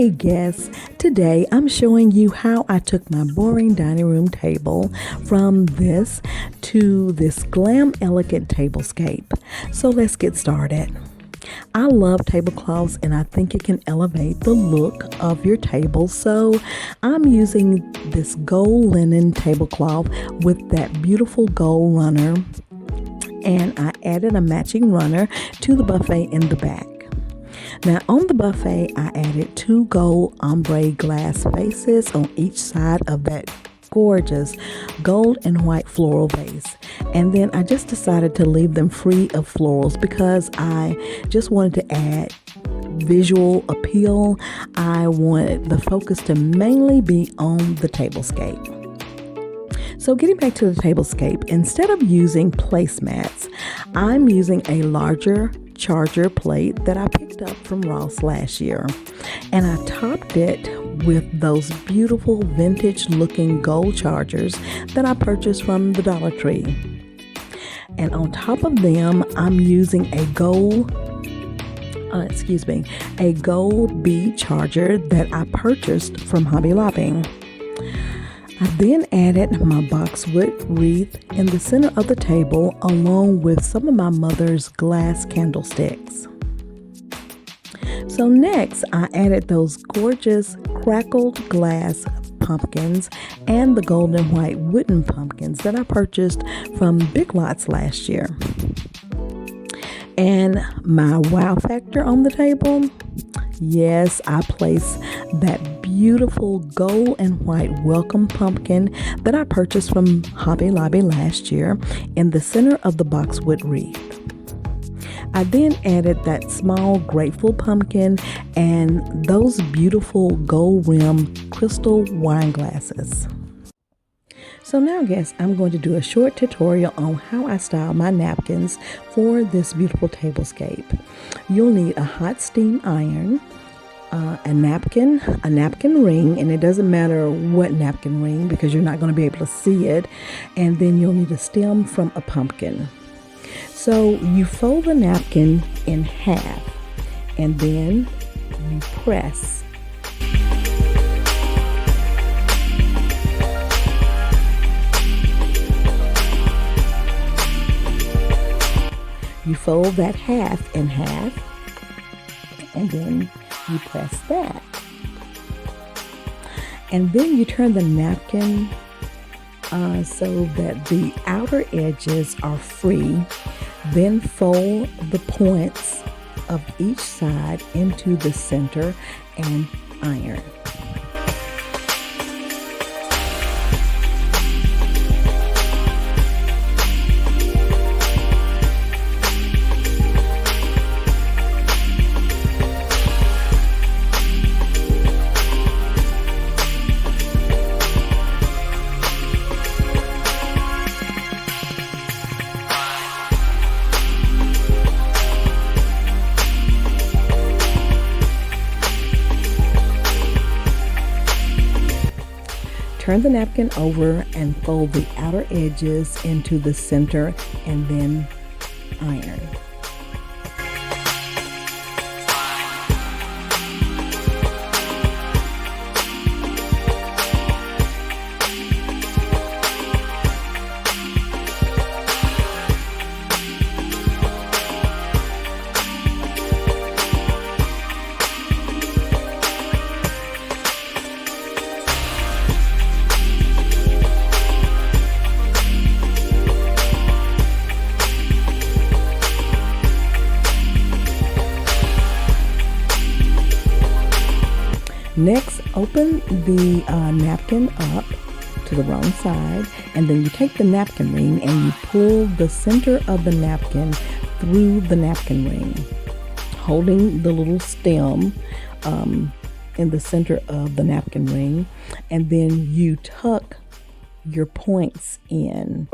Hey guests, today I'm showing you how I took my boring dining room table from this to this GLAM elegant tablescape. So let's get started. I love tablecloths and I think it can elevate the look of your table, so I'm using this gold linen tablecloth with that beautiful gold runner, and I added a matching runner to the buffet in the back. Now on the buffet, I added 2 gold ombre glass vases on each side of that gorgeous gold and white floral vase. And then I just decided to leave them free of florals because I just wanted to add visual appeal. I wanted the focus to mainly be on the tablescape. So getting back to the tablescape, instead of using placemats, I'm using a larger charger plate that I picked up from Ross last year, and I topped it with those beautiful vintage looking gold chargers that I purchased from the Dollar Tree. And on top of them, I'm using a gold bead charger that I purchased from Hobby Lobby. I then added my boxwood wreath in the center of the table along with some of my mother's glass candlesticks. So next, I added those gorgeous crackled glass pumpkins and the gold and white wooden pumpkins that I purchased from Big Lots last year. And my wow factor on the table, yes, I placed that beautiful gold and white welcome pumpkin that I purchased from Hobby Lobby last year in the center of the boxwood wreath. I then added that small grateful pumpkin and those beautiful gold rimmed crystal wine glasses. So now guests, I'm going to do a short tutorial on how I style my napkins for this beautiful tablescape. You'll need a hot steam iron, a napkin ring, and it doesn't matter what napkin ring because you're not going to be able to see it, and then you'll need a stem from a pumpkin. So you fold the napkin in half and then you press. You fold that half in half and then you press that. And then you turn the napkin so that the outer edges are free. Then fold the points of each side into the center and iron. Turn the napkin over and fold the outer edges into the center and then iron. Next, open the napkin up to the wrong side, and then you take the napkin ring and you pull the center of the napkin through the napkin ring, holding the little stem in the center of the napkin ring, and then you tuck your points in.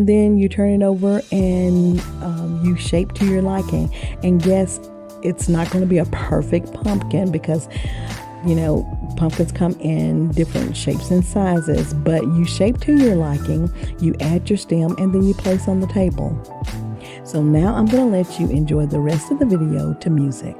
and then you turn it over and you shape to your liking. And yes, it's not going to be a perfect pumpkin because, you know, pumpkins come in different shapes and sizes, but you shape to your liking, you add your stem, and then you place on the table. So now I'm going to let you enjoy the rest of the video to music.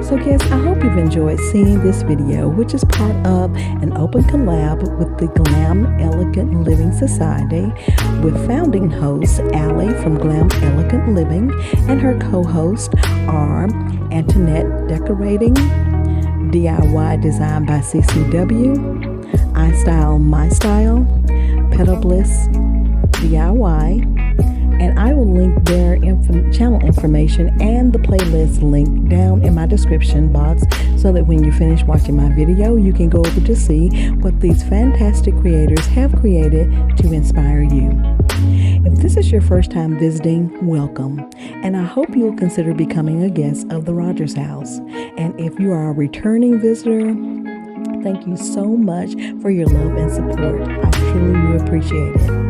So guys, I hope you've enjoyed seeing this video, which is part of an open collab with the GLAM Elegant Living Society with founding host Allie from GLAM Elegant Living and her co-hosts are Antonette Decorating, DIY Design by CCW, iSTYLEMYSTYLE, Petalisbless DIY, and I will link their channel information and the playlist link down in my description box so that when you finish watching my video, you can go over to see what these fantastic creators have created to inspire you. If this is your first time visiting, welcome, and I hope you'll consider becoming a guest of the Rogers House. And if you are a returning visitor, thank you so much for your love and support. I truly appreciate it.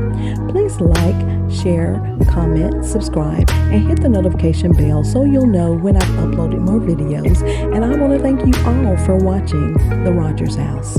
Please like, share, comment, subscribe, and hit the notification bell so you'll know when I've uploaded more videos. And I want to thank you all for watching The Rogers House.